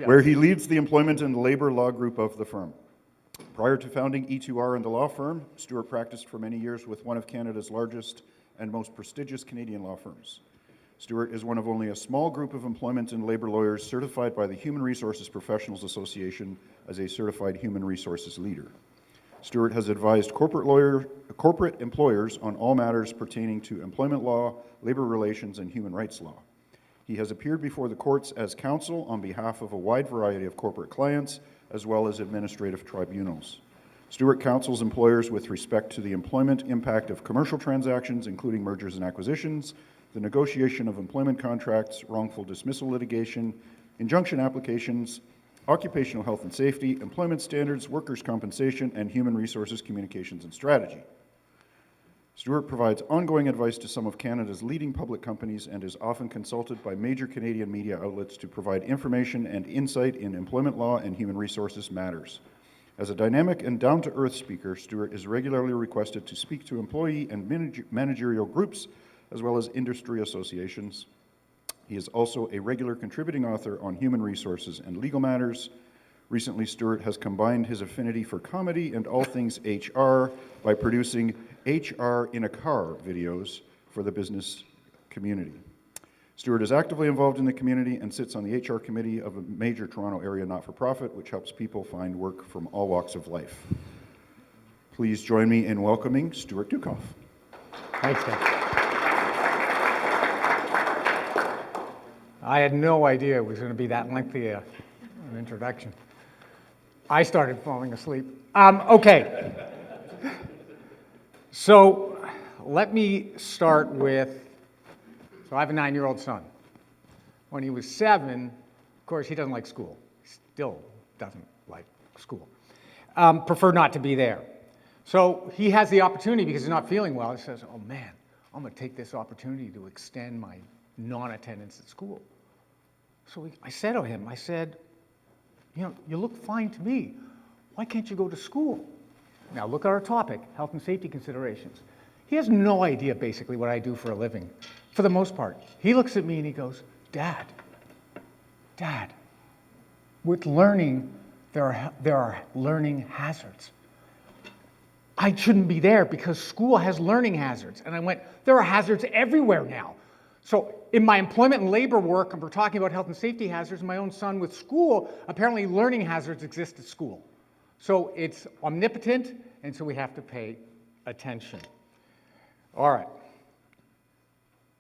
where he leads the employment and labor law group of the firm. Prior to founding E2R and the law firm, Stewart practiced for many years with one of Canada's largest and most prestigious Canadian law firms. Stewart is one of only a small group of employment and labor lawyers certified by the Human Resources Professionals Association as a certified human resources leader. Stewart has advised corporate employers on all matters pertaining to employment law, labor relations, and human rights law. He has appeared before the courts as counsel on behalf of a wide variety of corporate clients, as well as administrative tribunals. Stewart counsels employers with respect to the employment impact of commercial transactions, including mergers and acquisitions, the negotiation of employment contracts, wrongful dismissal litigation, injunction applications, occupational health and safety, employment standards, workers' compensation, and human resources communications and strategy. Stewart provides ongoing advice to some of Canada's leading public companies and is often consulted by major Canadian media outlets to provide information and insight in employment law and human resources matters. As a dynamic and down-to-earth speaker, Stewart is regularly requested to speak to employee and managerial groups as well as industry associations. He is also a regular contributing author on human resources and legal matters. Recently, Stewart has combined his affinity for comedy and all things HR by producing HR in a Car videos for the business community. Stewart is actively involved in the community and sits on the HR committee of a major Toronto area not-for-profit, which helps people find work from all walks of life. Please join me in welcoming Stuart Ducoffe. Thanks, Dave. I had no idea it was going to be that lengthy an introduction. I started falling asleep. Okay. So let me start with, so I have a 9-year-old son. When he was 7, of course, he doesn't like school. He still doesn't like school. Preferred not to be there. So he has the opportunity, because he's not feeling well, he says, oh man, I'm going to take this opportunity to extend my non-attendance at school. So I said to him, I said, you know, you look fine to me. Why can't you go to school? Now look at our topic, health and safety considerations. He has no idea basically what I do for a living, for the most part. He looks at me and he goes, Dad, with learning, there are learning hazards. I shouldn't be there because school has learning hazards. And I went, there are hazards everywhere now. So in my employment and labor work, and we're talking about health and safety hazards, my own son with school, apparently learning hazards exist at school. So it's omnipotent, and so we have to pay attention. All right.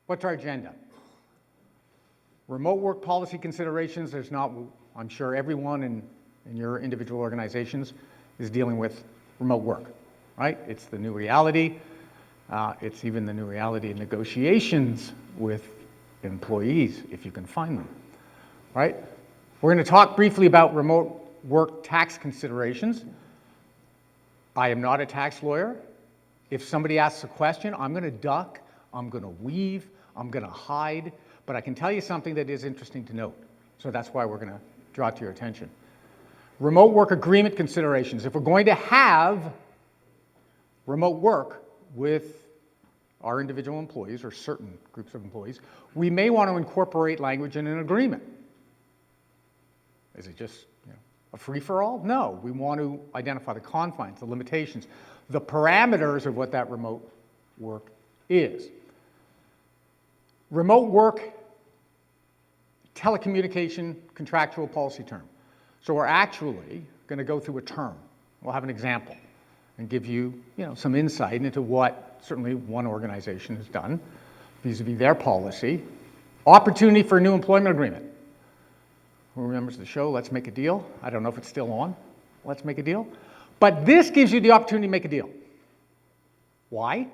What's our agenda? Remote work policy considerations. There's not, I'm sure everyone in your individual organizations is dealing with remote work, right? It's the new reality. It's even the new reality in negotiations with employees, if you can find them, right? We're going to talk briefly about remote work tax considerations. I am not a tax lawyer. If somebody asks a question, I'm going to duck, I'm going to weave, I'm going to hide, but I can tell you something that is interesting to note. So that's why we're going to draw it to your attention. Remote work agreement considerations. If we're going to have remote work with our individual employees or certain groups of employees, we may want to incorporate language in an agreement. Is it just a free-for-all? No, we want to identify the confines, the limitations, the parameters of what that remote work is. Remote work, telecommunication, contractual policy term. So we're actually going to go through a term. We'll have an example and give you, some insight into what certainly one organization has done vis-a-vis their policy. Opportunity for a new employment agreement. Who remembers the show, Let's Make a Deal? I don't know if it's still on, Let's Make a Deal. But this gives you the opportunity to make a deal. Why?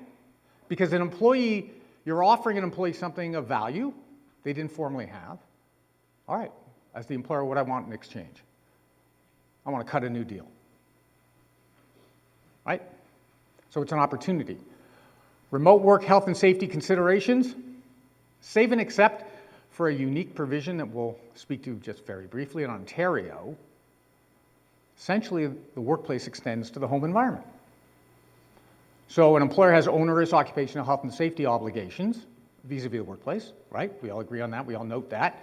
Because an employee, you're offering an employee something of value they didn't formally have. All right, as the employer, what I want in exchange? I want to cut a new deal. Right? So it's an opportunity. Remote work health and safety considerations. Save and except for a unique provision that we'll speak to just very briefly in Ontario. Essentially, the workplace extends to the home environment. So an employer has onerous occupational health and safety obligations vis-a-vis the workplace, right? We all agree on that, we all note that.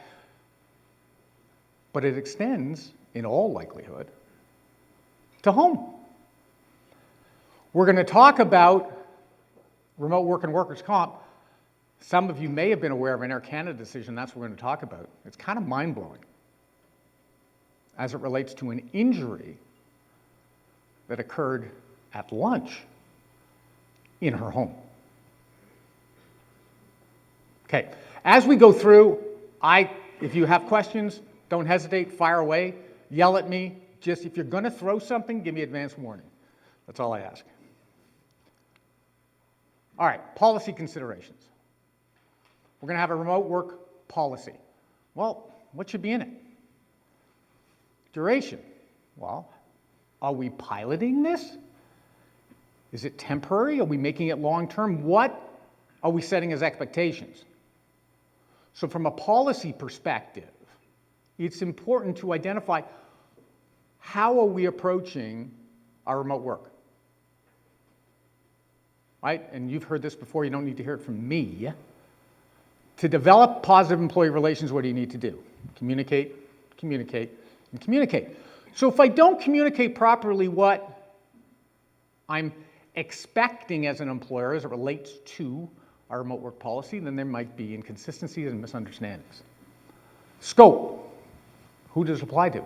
but it extends, in all likelihood, to home. We're going to talk about remote work and workers' comp. Some of you may have been aware of an Air Canada decision. That's what we're going to talk about. It's kind of mind-blowing as it relates to an injury that occurred at lunch in her home. Okay, as we go through, if you have questions, don't hesitate, fire away, yell at me. Just if you're going to throw something, give me advance warning. That's all I ask. All right, policy considerations. We're going to have a remote work policy. Well, what should be in it? Duration. Well, are we piloting this? Is it temporary? Are we making it long-term? What are we setting as expectations? So from a policy perspective, it's important to identify how are we approaching our remote work? Right? And you've heard this before, you don't need to hear it from me. To develop positive employee relations, what do you need to do? Communicate, communicate, and communicate. So if I don't communicate properly what I'm expecting as an employer as it relates to our remote work policy, then there might be inconsistencies and misunderstandings. Scope. Who does it apply to?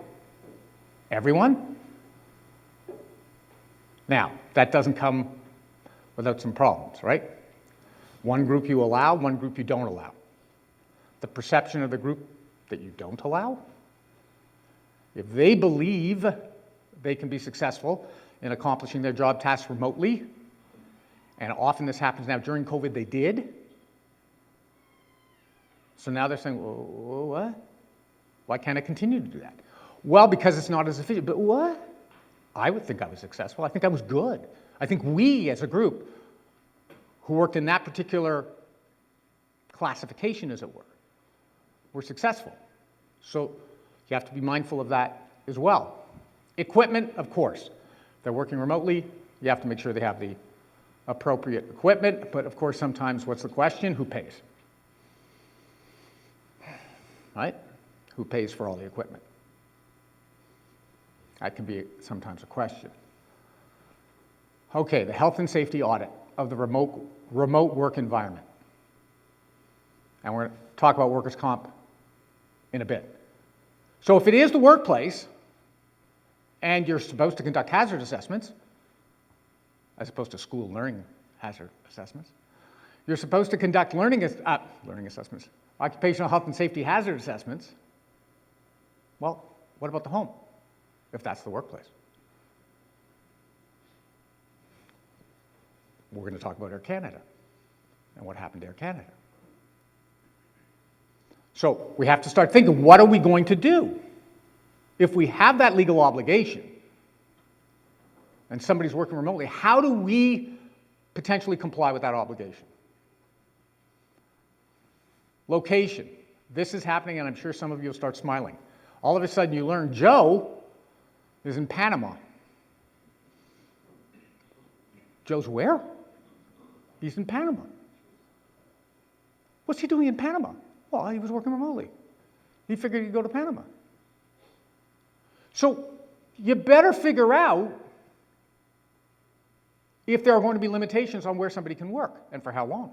Everyone? Now, that doesn't come without some problems, right? One group you allow, one group you don't allow. The perception of the group that you don't allow, if they believe they can be successful in accomplishing their job tasks remotely, and often this happens now, during COVID they did, so now they're saying, well, what? Why can't I continue to do that? Well, because it's not as efficient. But what? I would think I was successful. I think I was good. I think we as a group who worked in that particular classification, as it were successful. So you have to be mindful of that as well. Equipment, of course. They're working remotely. You have to make sure they have the appropriate equipment. But of course, sometimes what's the question? Who pays? Right? Who pays for all the equipment? That can be sometimes a question. Okay, the health and safety audit of the remote work environment. And we're going to talk about workers' comp in a bit. So if it is the workplace, and you're supposed to conduct hazard assessments, as opposed to school learning hazard assessments, you're supposed to conduct learning assessments, occupational health and safety hazard assessments. Well, what about the home, if that's the workplace? We're going to talk about Air Canada and what happened to Air Canada. So we have to start thinking, what are we going to do? If we have that legal obligation and somebody's working remotely, how do we potentially comply with that obligation? Location. This is happening, and I'm sure some of you will start smiling. All of a sudden you learn Joe is in Panama. Joe's where? He's in Panama. What's he doing in Panama? Well, he was working remotely. He figured he'd go to Panama. So you better figure out if there are going to be limitations on where somebody can work and for how long.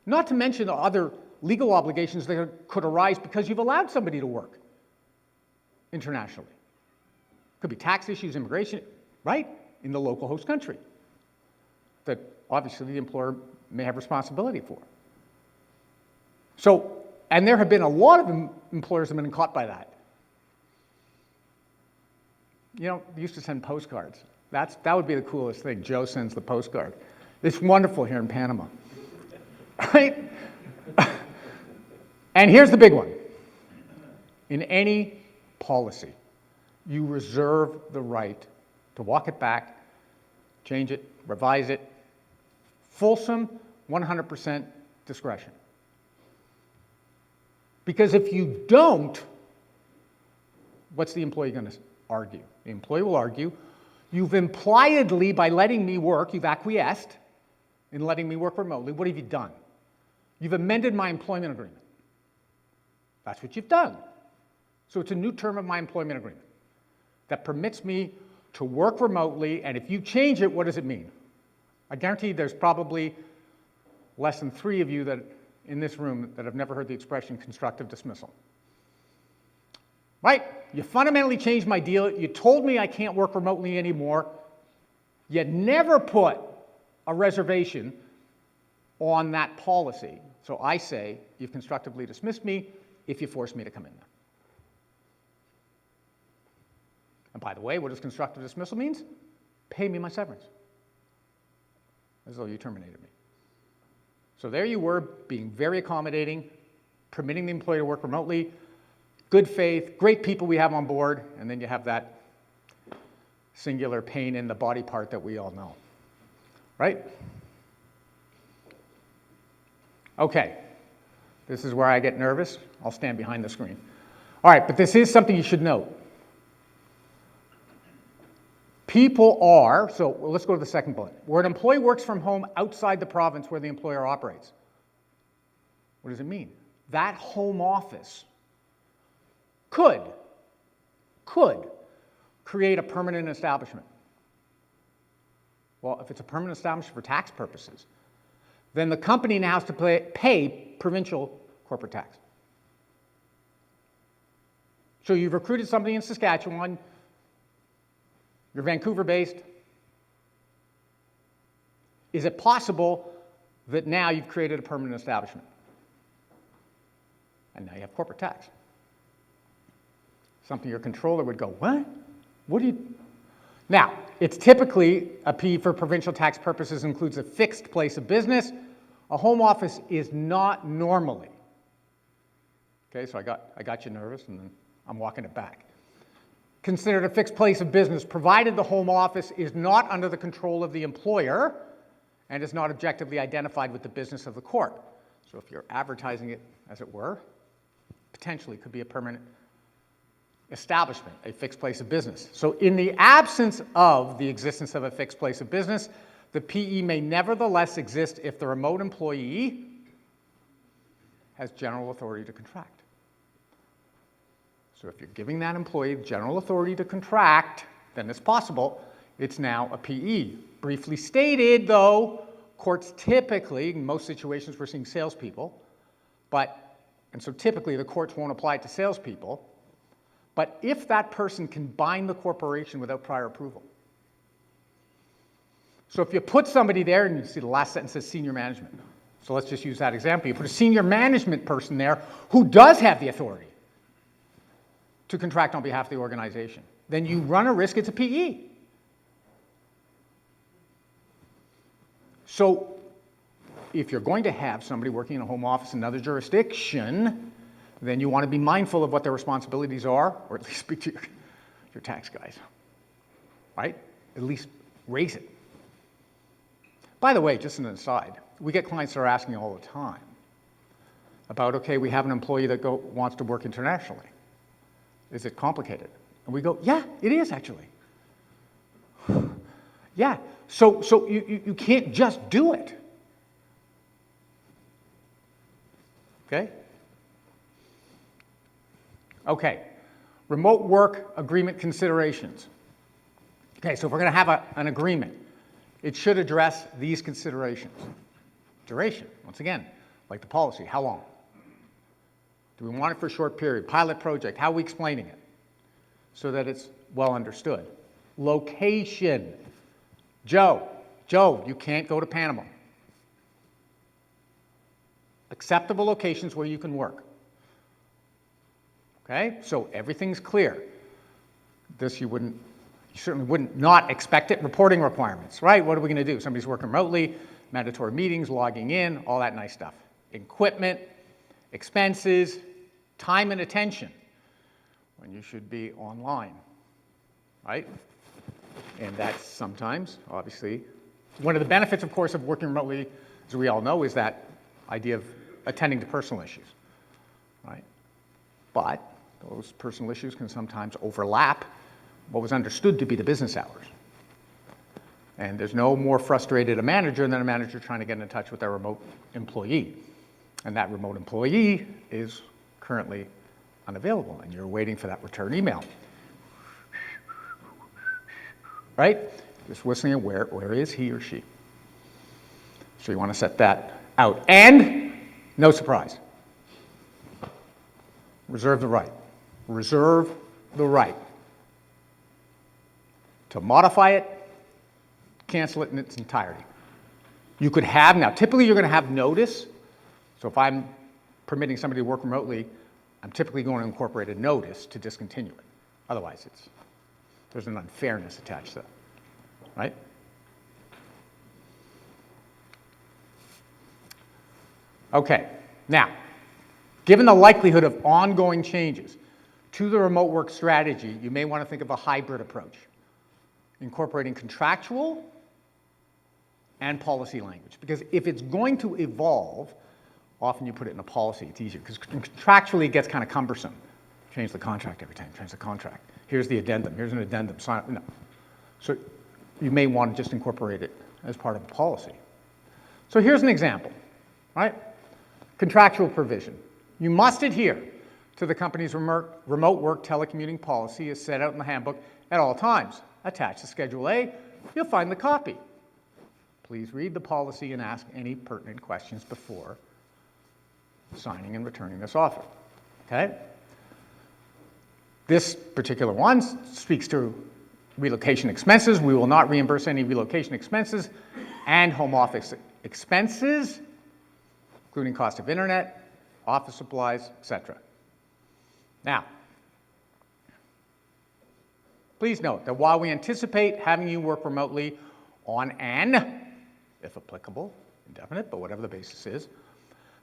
Not to mention the other legal obligations that could arise because you've allowed somebody to work internationally. Could be tax issues, immigration, right? In the local host country that obviously the employer may have responsibility for. So, and there have been a lot of employers that have been caught by that. You know, they used to send postcards. That would be the coolest thing. Joe sends the postcard. It's wonderful here in Panama, right? And here's the big one. In any policy, you reserve the right to walk it back, change it, revise it. Fulsome, 100% discretion. Because if you don't, what's the employee going to argue? The employee will argue, you've impliedly, by letting me work, you've acquiesced in letting me work remotely. What have you done? You've amended my employment agreement. That's what you've done. So it's a new term of my employment agreement that permits me to work remotely, and if you change it, what does it mean? I guarantee there's probably less than 3 of you that in this room that have never heard the expression constructive dismissal. Right? You fundamentally changed my deal. You told me I can't work remotely anymore. You never put a reservation on that policy. So I say, you've constructively dismissed me if you force me to come in there. And by the way, what does constructive dismissal means? Pay me my severance, as though you terminated me. So there you were, being very accommodating, permitting the employee to work remotely, good faith, great people we have on board, and then you have that singular pain in the body part that we all know, right? Okay, this is where I get nervous. I'll stand behind the screen. All right, but this is something you should note. People are, so let's go to the second bullet, where an employee works from home outside the province where the employer operates. What does it mean? That home office could create a permanent establishment. Well, if it's a permanent establishment for tax purposes, then the company now has to pay provincial corporate tax. So you've recruited somebody in Saskatchewan, you're Vancouver-based. Is it possible that now you've created a permanent establishment? And now you have corporate tax. Something your controller would go, what? What do you... Now, it's typically, a P for provincial tax purposes includes a fixed place of business. A home office is not normally. Okay, so I got you nervous, and then I'm walking it back. Considered a fixed place of business, provided the home office is not under the control of the employer and is not objectively identified with the business of the corp. So if you're advertising it, as it were, potentially could be a permanent establishment, a fixed place of business. So in the absence of the existence of a fixed place of business, the PE may nevertheless exist if the remote employee has general authority to contract. So if you're giving that employee general authority to contract, then it's possible. It's now a PE. Briefly stated, though, courts typically, in most situations we're seeing salespeople, and so typically the courts won't apply it to salespeople, but if that person can bind the corporation without prior approval. So if you put somebody there, and you see the last sentence says senior management. So let's just use that example. You put a senior management person there who does have the authority to contract on behalf of the organization. Then you run a risk, it's a PE. So if you're going to have somebody working in a home office in another jurisdiction, then you want to be mindful of what their responsibilities are, or at least speak to your tax guys, right? At least raise it. By the way, just an aside, we get clients that are asking all the time about, okay, we have an employee that wants to work internationally. Is it complicated? And we go, yeah, it is actually. Yeah, so you can't just do it. Okay? Okay, remote work agreement considerations. Okay, so if we're going to have an agreement, it should address these considerations. Duration, once again, like the policy, how long? Do we want it for a short period? Pilot project, how are we explaining it? So that it's well understood. Location. Joe, you can't go to Panama. Acceptable locations where you can work. Okay, so everything's clear. This you certainly wouldn't not expect it. Reporting requirements, right? What are we going to do? Somebody's working remotely, mandatory meetings, logging in, all that nice stuff. Equipment, expenses, time and attention when you should be online, right? And that's sometimes, obviously, one of the benefits, of course, of working remotely, as we all know, is that idea of attending to personal issues, right? But those personal issues can sometimes overlap what was understood to be the business hours. And there's no more frustrated a manager than a manager trying to get in touch with their remote employee. And that remote employee is currently unavailable, and you're waiting for that return email. Right? Just whistling at where is he or she? So you want to set that out. And, no surprise, reserve the right. Reserve the right to modify it, cancel it in its entirety. You could have, now typically you're going to have notice. So if I'm permitting somebody to work remotely, I'm typically going to incorporate a notice to discontinue it. Otherwise, there's an unfairness attached to that, right? Okay, now, given the likelihood of ongoing changes to the remote work strategy, you may want to think of a hybrid approach, incorporating contractual and policy language. Because if it's going to evolve, often you put it in a policy, it's easier. Because contractually it gets kind of cumbersome. Change the contract every time, change the contract. Here's the addendum, here's an addendum, sign it. No. So you may want to just incorporate it as part of a policy. So here's an example, right? Contractual provision. You must adhere to the company's remote work telecommuting policy as set out in the handbook at all times. Attached to Schedule A, you'll find the copy. Please read the policy and ask any pertinent questions before signing and returning this offer. Okay? This particular one speaks to relocation expenses. We will not reimburse any relocation expenses and home office expenses, including cost of internet, office supplies, etc. Now, please note that while we anticipate having you work remotely on an, if applicable, indefinite, but whatever the basis is,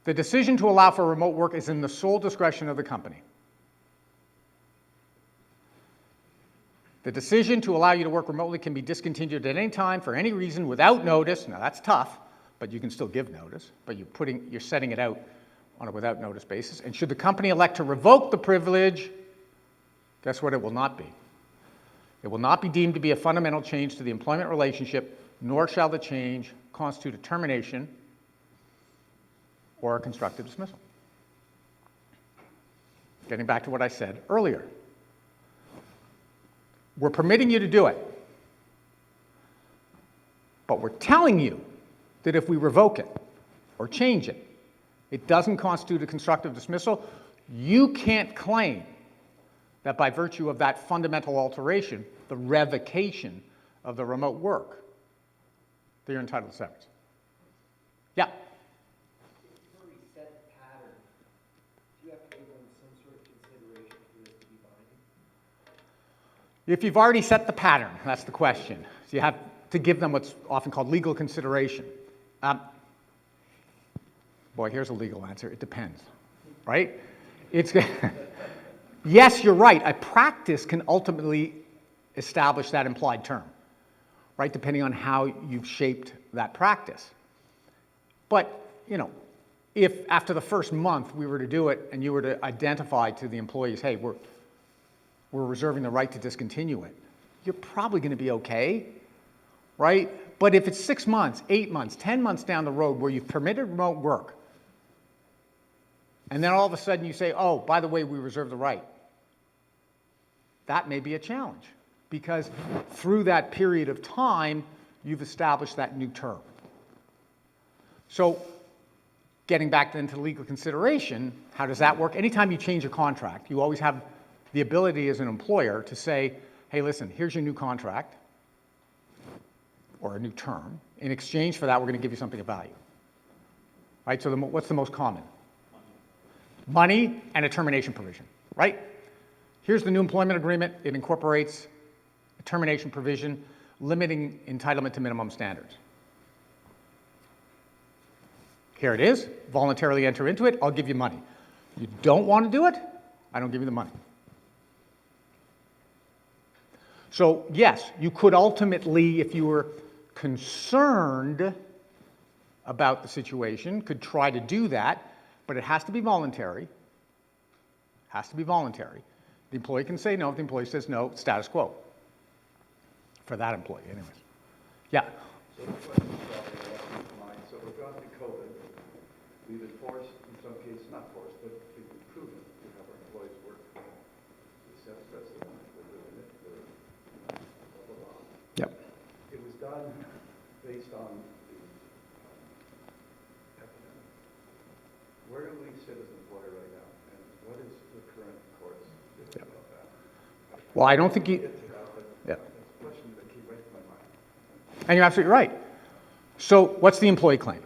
the decision to allow for remote work is in the sole discretion of the company. The decision to allow you to work remotely can be discontinued at any time for any reason without notice. Now that's tough, but you can still give notice, but you're setting it out on a without notice basis. And should the company elect to revoke the privilege, guess what it will not be? It will not be deemed to be a fundamental change to the employment relationship, nor shall the change constitute a termination or a constructive dismissal. Getting back to what I said earlier. We're permitting you to do it, but we're telling you that if we revoke it or change it, it doesn't constitute a constructive dismissal. You can't claim that by virtue of that fundamental alteration, the revocation of the remote work, that you're entitled to severance. Yeah? Before we set the pattern, do you have to give them some sort of consideration for this to be binding? If you've already set the pattern, that's the question. So you have to give them what's often called legal consideration. Boy, here's a legal answer. It depends, right? Yes, you're right. A practice can ultimately establish that implied term, right? Depending on how you've shaped that practice. But, if after the first month we were to do it and you were to identify to the employees, hey, we're reserving the right to discontinue it, you're probably going to be okay, right? But if it's 6 months, 8 months, 10 months down the road where you've permitted remote work, and then all of a sudden you say, oh, by the way, we reserve the right, that may be a challenge because through that period of time, you've established that new term. So getting back then to legal consideration, how does that work? Anytime you change a contract, you always have the ability as an employer to say, hey, listen, here's your new contract or a new term. In exchange for that, we're going to give you something of value. Right? So what's the most common? Money and a termination provision, right? Here's the new employment agreement. It incorporates a termination provision limiting entitlement to minimum standards. Here it is. Voluntarily enter into it. I'll give you money. You don't want to do it? I don't give you the money. So yes, you could ultimately, if you were concerned about the situation, could try to do that, but it has to be voluntary. Has to be voluntary. The employee can say no. If the employee says no, status quo. For that employee, anyways. Yeah? So the question is probably along these lines. So we've gone through COVID. We've enforced, in some cases, not forced, but we've proven based on the epidemic, where do we sit as an employer right now? And what is the current court's feeling about that? Well, I don't think you, Get to that, but yeah. that's a question that keeps right in my mind. And you're absolutely right. So what's the employee claim?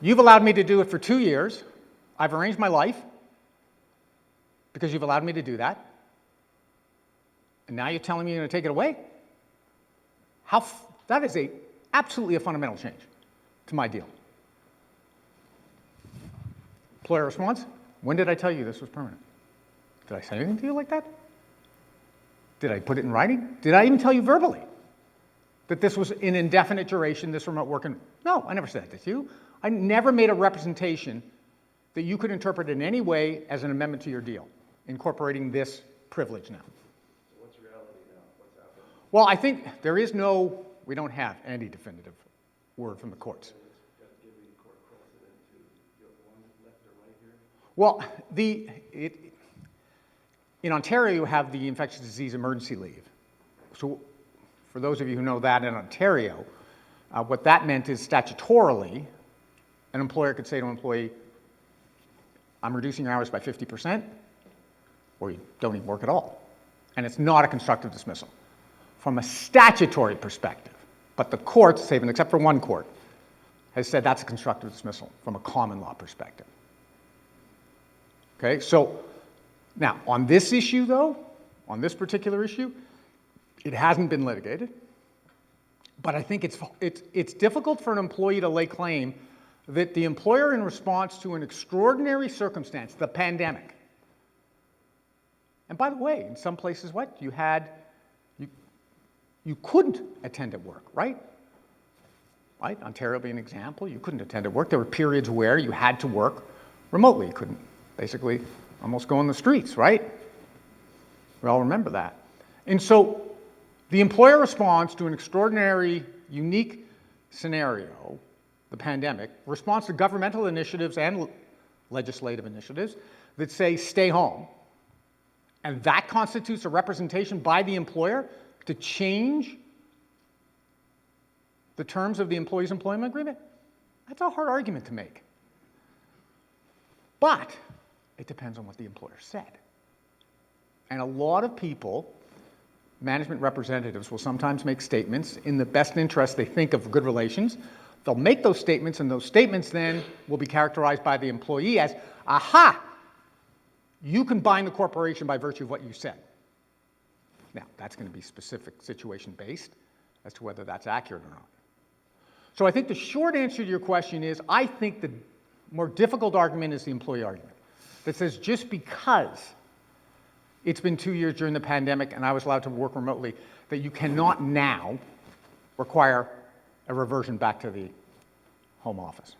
You've allowed me to do it for 2 years. I've arranged my life because you've allowed me to do that. And now you're telling me you're going to take it away? That is absolutely a fundamental change to my deal. Employer response, when did I tell you this was permanent? Did I say anything to you like that? Did I put it in writing? Did I even tell you verbally that this was an indefinite duration, this remote working? No, I never said that to you. I never made a representation that you could interpret in any way as an amendment to your deal, incorporating this privilege now. So what's reality now? What's happening? Well, I think we don't have any definitive word from the courts. Got to give the court precedent to you have one left or right here? Well, in Ontario, you have the infectious disease emergency leave. So for those of you who know that in Ontario, what that meant is statutorily, an employer could say to an employee, I'm reducing your hours by 50%, or you don't even work at all. And it's not a constructive dismissal from a statutory perspective. But the courts, save and except for one court, has said that's a constructive dismissal from a common law perspective. Okay, so now on this issue though, on this particular issue, it hasn't been litigated, but I think it's difficult for an employee to lay claim that the employer, in response to an extraordinary circumstance, the pandemic, and by the way, in some places, you couldn't attend at work, right? Right? Ontario being an example, you couldn't attend at work. There were periods where you had to work remotely. You couldn't basically almost go on the streets, right? We all remember that. And so the employer responds to an extraordinary, unique scenario, the pandemic, responds to governmental initiatives and legislative initiatives that say stay home. And that constitutes a representation by the employer to change the terms of the employee's employment agreement. That's a hard argument to make. But it depends on what the employer said. And a lot of people, management representatives, will sometimes make statements in the best interest they think of good relations. They'll make those statements, and those statements then will be characterized by the employee as, aha, you can bind the corporation by virtue of what you said. Now, that's going to be specific situation based as to whether that's accurate or not. So I think the short answer to your question is, I think the more difficult argument is the employee argument that says just because it's been 2 years during the pandemic and I was allowed to work remotely, that you cannot now require a reversion back to the home office.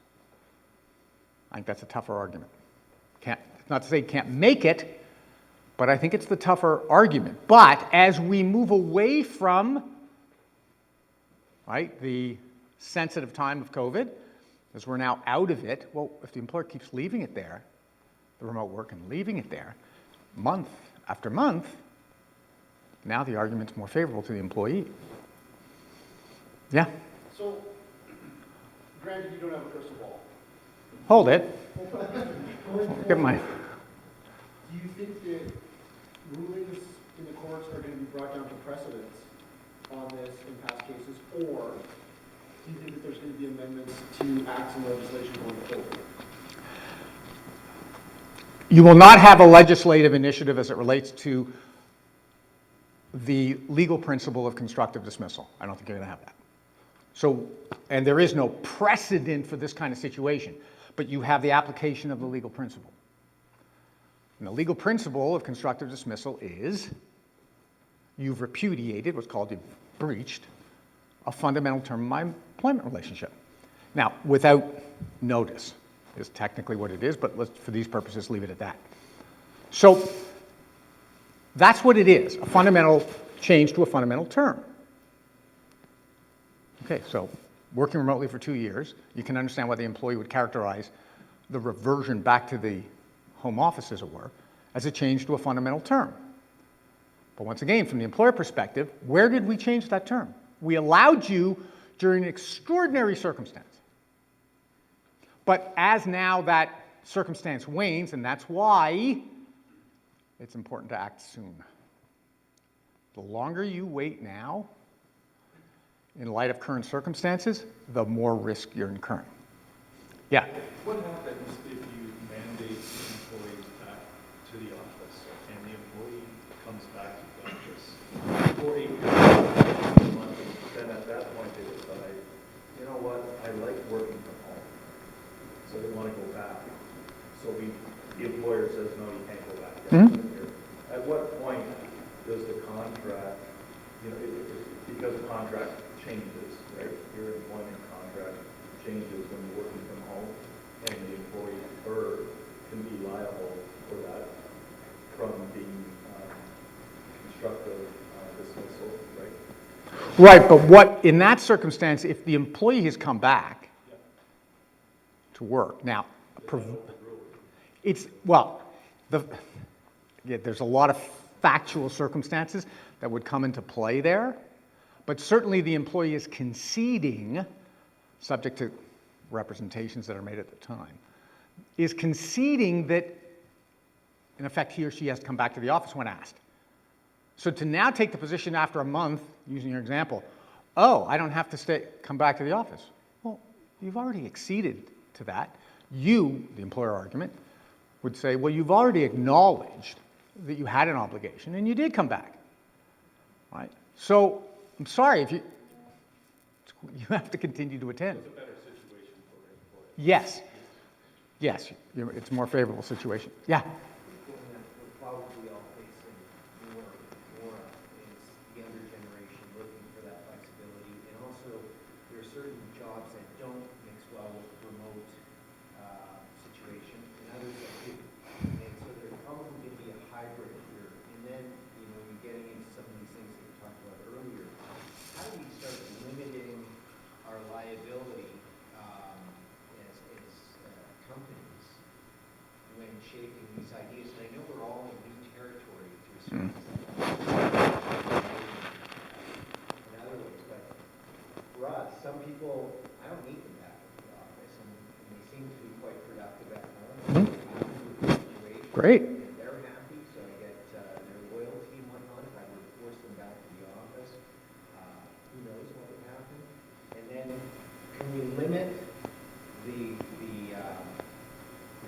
I think that's a tougher argument. Not to say you can't make it, but I think it's the tougher argument. But as we move away from, right, the sensitive time of COVID, as we're now out of it, well, if the employer keeps leaving it there, the remote work, and leaving it there, month after month, now the argument's more favorable to the employee. Yeah? So, granted you don't have a crystal ball. Hold it. Get my... Do you think that rulings in the courts are going to be brought down to precedents on this in past cases, or do you think that there's going to be amendments to acts and legislation going forward? You will not have a legislative initiative as it relates to the legal principle of constructive dismissal. I don't think you're going to have that. So, and there is no precedent for this kind of situation, but you have the application of the legal principle. And the legal principle of constructive dismissal is you've repudiated, what's called you've breached, a fundamental term of my employment relationship. Now, without notice is technically what it is, but let's, for these purposes, leave it at that. So that's what it is, a fundamental change to a fundamental term. Okay, so working remotely for 2 years, you can understand why the employee would characterize the reversion back to the home office, as it were, as a change to a fundamental term. But once again, from the employer perspective, where did we change that term? We allowed you during an extraordinary circumstance. But as now that circumstance wanes, and that's why it's important to act soon. The longer you wait now, in light of current circumstances, the more risk you're incurring. Yeah? What happens if you mandate employees back to the office and the employee comes back to the office for 8 months? Then at that point, they decide, you know what, I like working from home. So they want to go back. So the employer says, no, you can't go back. You have to live here. At what point does the contract, because the contract changes, right? Your employment contract changes when you're working from home, and the employer can be liable for that from being constructive dismissal, right? Right, but what, in that circumstance, if the employee has come back to work, now, there's a lot of factual circumstances that would come into play there, but certainly the employee is conceding, subject to representations that are made at the time, is conceding that, in effect, he or she has to come back to the office when asked. So to now take the position after a month, using your example, oh, I don't have to come back to the office. Well, you've already acceded to that. You, the employer argument, would say, well, you've already acknowledged that you had an obligation and you did come back, right? So I'm sorry if you have to continue to attend. It's a better situation for the employee. Yes, yes, it's a more favorable situation. Yeah. We're probably all facing more is the younger generation looking for that flexibility. And also, there are certain jobs that don't mix well with the remote situation, and others that do. And so there's probably going to be a hybrid here. And then, you're getting into some of these things that we talked about earlier. How do we start limiting our liability as companies when shaping these ideas? And I know we're all in new territory to a certain extent. In other ways, but for us, some people, I don't need them back in the office, and they seem to be quite productive at home. Great. And they're happy, so I get their loyalty and whatnot. If I were to force them back to the office, who knows what would happen? And then, can we limit the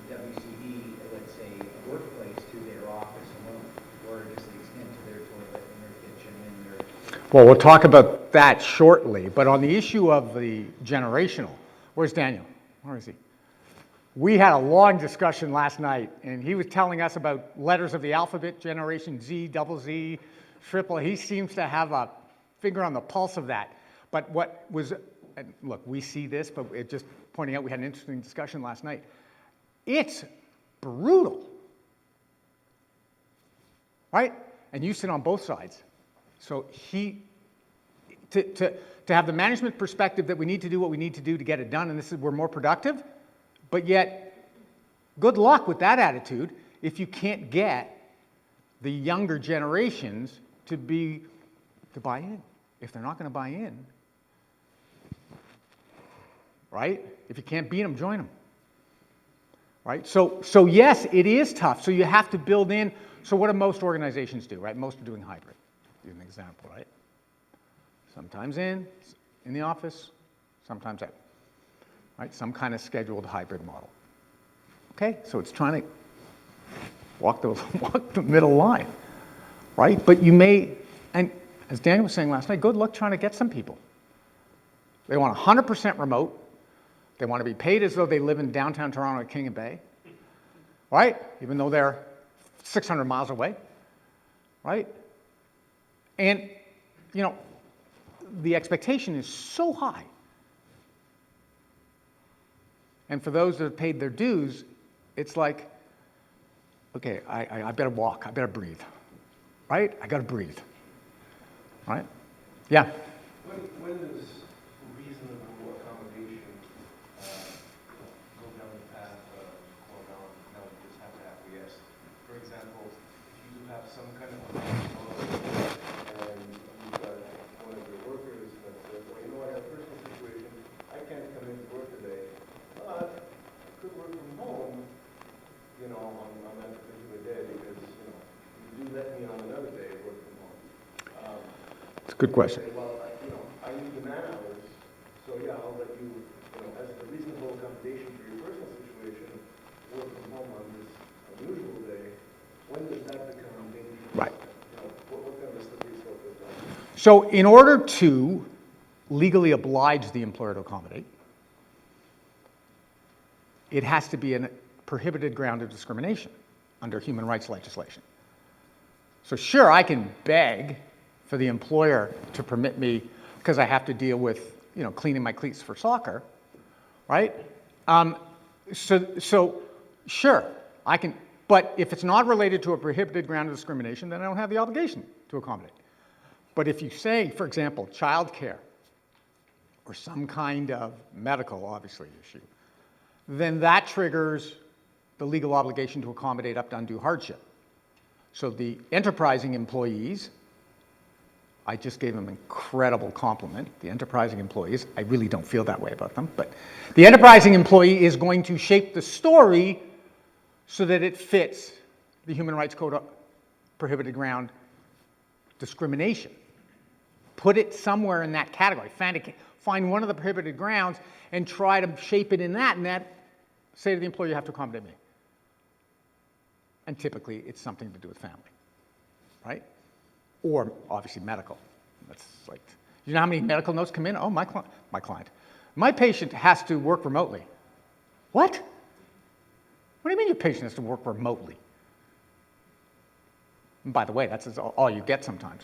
WCD, let's say, workplace to their office alone, or just the extent to their toilet and their kitchen and their... Well, we'll talk about that shortly, but on the issue of the generational, where's Daniel? Where is he? We had a long discussion last night, and he was telling us about letters of the alphabet, generation Z, double Z, triple. He seems to have a finger on the pulse of that. But what was, and look, we see this, but it just pointing out we had an interesting discussion last night. It's brutal, right? And you sit on both sides. So to have the management perspective that we need to do what we need to do to get it done, and we're more productive, but yet, good luck with that attitude if you can't get the younger generations to buy in. If they're not going to buy in, right? If you can't beat them, join them. Right? So yes, it is tough. So you have to build in. So what do most organizations do, right? Most are doing hybrid. Use an example, right? Sometimes in the office, sometimes out. Right? Some kind of scheduled hybrid model. Okay? So it's trying to walk the middle line. Right? But you may, and as Daniel was saying last night, good luck trying to get some people. They want 100% remote. They want to be paid as though they live in downtown Toronto at King and Bay, right? Even though they're 600 miles away, right? And, the expectation is so high. And for those that have paid their dues, it's like, okay, I better walk, I better breathe, right? I got to breathe, right? Yeah? When does reasonable accommodation go down the path of, well, now you just have to acquiesce? For example, if you have some kind of policy, and you've got one of your workers that says, well, you know, I have a personal situation, I can't come into work today, but I could work from home, you know, on that particular day, because, you know, you do let me on another day work from home. It's a good question. Say, well, you know, I need the man hours, so yeah, I'll let you, you know, as a reasonable accommodation for your personal situation, work from home on this unusual day. When does that become dangerous? Right. You know, what kind of a slippery slope is that? So in order to legally oblige the employer to accommodate, it has to be a prohibited ground of discrimination under human rights legislation. So sure, I can beg for the employer to permit me, because I have to deal with, you know, cleaning my cleats for soccer, right? So sure, I can, but if it's not related to a prohibited ground of discrimination, then I don't have the obligation to accommodate. But if you say, for example, childcare or some kind of medical, obviously, issue, then that triggers the legal obligation to accommodate up to undue hardship. So the enterprising employees, I just gave them an incredible compliment, the enterprising employees, I really don't feel that way about them, but the enterprising employee is going to shape the story so that it fits the Human Rights Code prohibited ground discrimination. Put it somewhere in that category. Find one of the prohibited grounds and try to shape it in that, and that say to the employer, you have to accommodate me. And typically, it's something to do with family, right? Or obviously medical. That's like, you know how many medical notes come in? Oh, my client. My patient has to work remotely. What? What do you mean your patient has to work remotely? And by the way, that's all you get sometimes,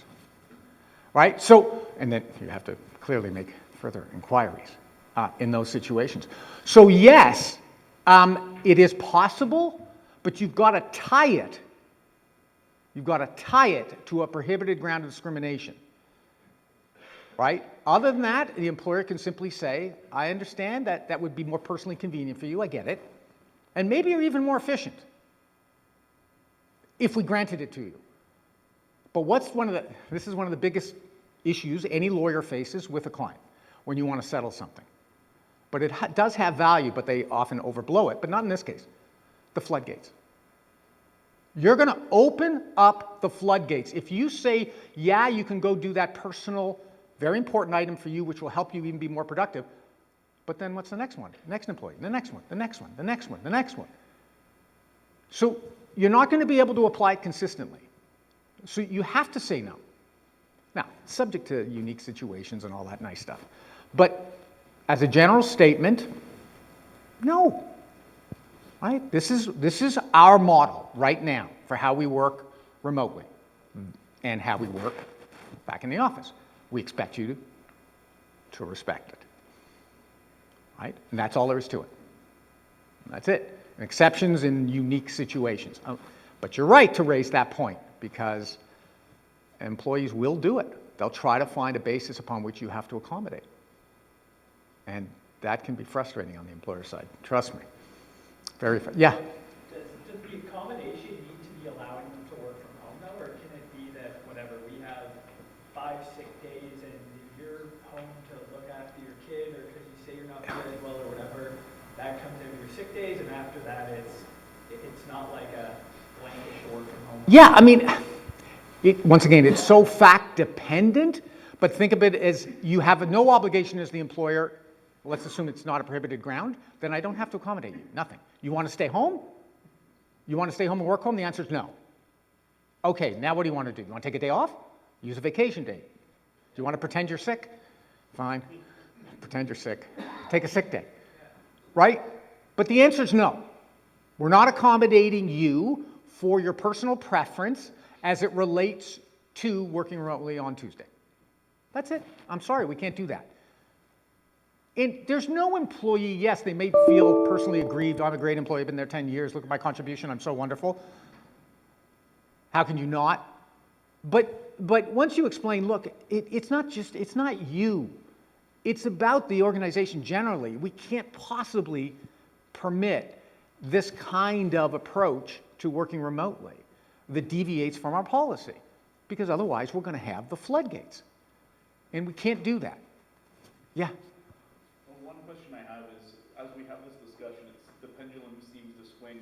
right? So, and then you have to clearly make further inquiries in those situations. So yes, it is possible, but you've got to tie it. You've got to tie it to a prohibited ground of discrimination, right? Other than that, the employer can simply say, I understand that that would be more personally convenient for you, I get it, and maybe you're even more efficient if we granted it to you. But this is one of the biggest issues any lawyer faces with a client when you want to settle something. But it does have value, but they often overblow it, but not in this case. The floodgates. You're going to open up the floodgates. If you say, yeah, you can go do that personal, very important item for you, which will help you even be more productive, but then what's the next one? Next employee, the next one, the next one, the next one, the next one. So you're not going to be able to apply it consistently. So you have to say no. Now, subject to unique situations and all that nice stuff. But as a general statement, no. Right? This is our model right now for how we work remotely and how we work back in the office. We expect you to respect it. Right? And that's all there is to it. That's it. Exceptions in unique situations. But you're right to raise that point, because employees will do it. They'll try to find a basis upon which you have to accommodate. And that can be frustrating on the employer side. Trust me. Yeah. Does the accommodation need to be allowing them to work from home though, or can it be that whenever we have 5 sick days and you're home to look after your kid, or because you say you're not feeling well or whatever, that comes in your sick days, and after that it's not like a blanket work from home? Yeah, I mean, once again, it's so fact dependent, but think of it as you have no obligation as the employer. Let's assume it's not a prohibited ground, then I don't have to accommodate you, nothing. You want to stay home? You want to stay home and work home? The answer is no. Okay, now what do you want to do? You want to take a day off? Use a vacation day. Do you want to pretend you're sick? Fine, pretend you're sick. Take a sick day, right? But the answer is no. We're not accommodating you for your personal preference as it relates to working remotely on Tuesday. That's it. I'm sorry, we can't do that. And there's no employee, yes, they may feel personally aggrieved. I'm a great employee, I've been there 10 years, look at my contribution, I'm so wonderful. How can you not? But once you explain, look, it's not you. It's about the organization generally. We can't possibly permit this kind of approach to working remotely. that deviates from our policy, because otherwise we're going to have the floodgates. And we can't do that. Yeah? Well, one question I have is, as we have this discussion, the pendulum seems to swing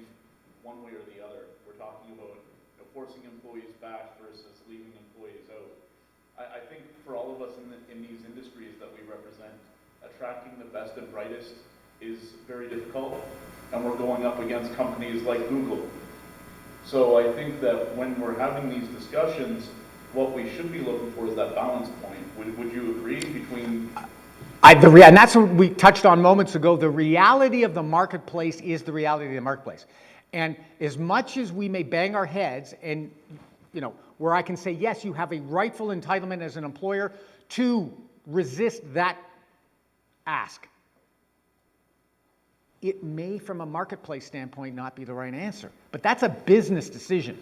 one way or the other. We're talking about forcing employees back versus leaving employees out. I think for all of us in these industries that we represent, attracting the best and brightest is very difficult, and we're going up against companies like Google. So I think that when we're having these discussions, what we should be looking for is that balance point. Would you agree between? And that's what we touched on moments ago. The reality of the marketplace is the reality of the marketplace. And as much as we may bang our heads, and where I can say, yes, you have a rightful entitlement as an employer to resist that ask, it may, from a marketplace standpoint, not be the right answer. But that's a business decision.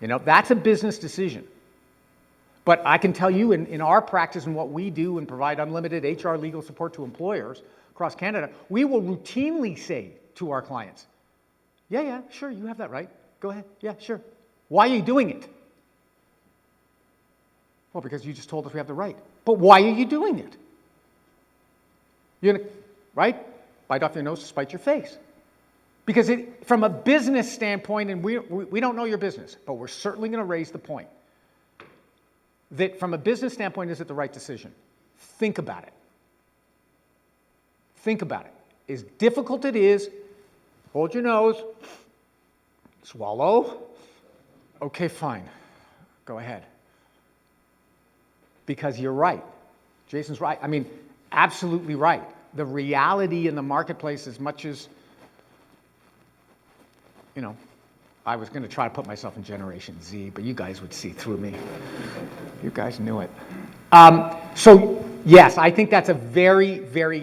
That's a business decision. But I can tell you in our practice and what we do and provide unlimited HR legal support to employers across Canada, we will routinely say to our clients, yeah, sure, you have that right. Go ahead. Yeah, sure. Why are you doing it? Well, because you just told us we have the right. But why are you doing it? You're gonna, right? Bite off your nose to spite your face. Because from a business standpoint, and we don't know your business, but we're certainly going to raise the point that from a business standpoint, is it the right decision? Think about it. Think about it. As difficult it is, hold your nose, swallow. Okay, fine. Go ahead. Because you're right. Jason's right. I mean, absolutely right. The reality in the marketplace, as much as, I was going to try to put myself in Generation Z, but you guys would see through me. You guys knew it. So, yes, I think that's a very,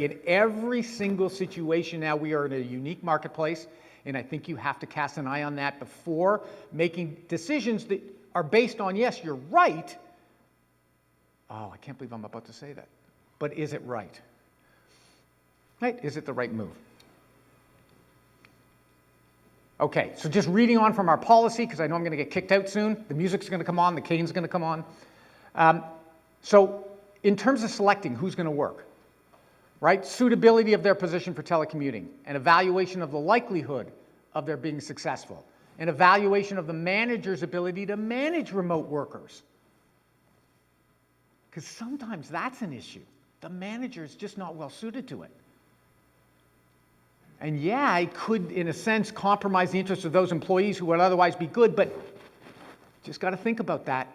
in every single situation now, we are in a unique marketplace, and I think you have to cast an eye on that before making decisions that are based on, yes, you're right. Oh, I can't believe I'm about to say that. But is it right? Right? Is it the right move? Okay, so just reading on from our policy, because I know I'm going to get kicked out soon. The music's going to come on, the cane's going to come on. So in terms of selecting who's going to work, right? Suitability of their position for telecommuting, an evaluation of the likelihood of their being successful, an evaluation of the manager's ability to manage remote workers. Because sometimes that's an issue. The manager is just not well suited to it. And yeah, it could, in a sense, compromise the interests of those employees who would otherwise be good, but just got to think about that.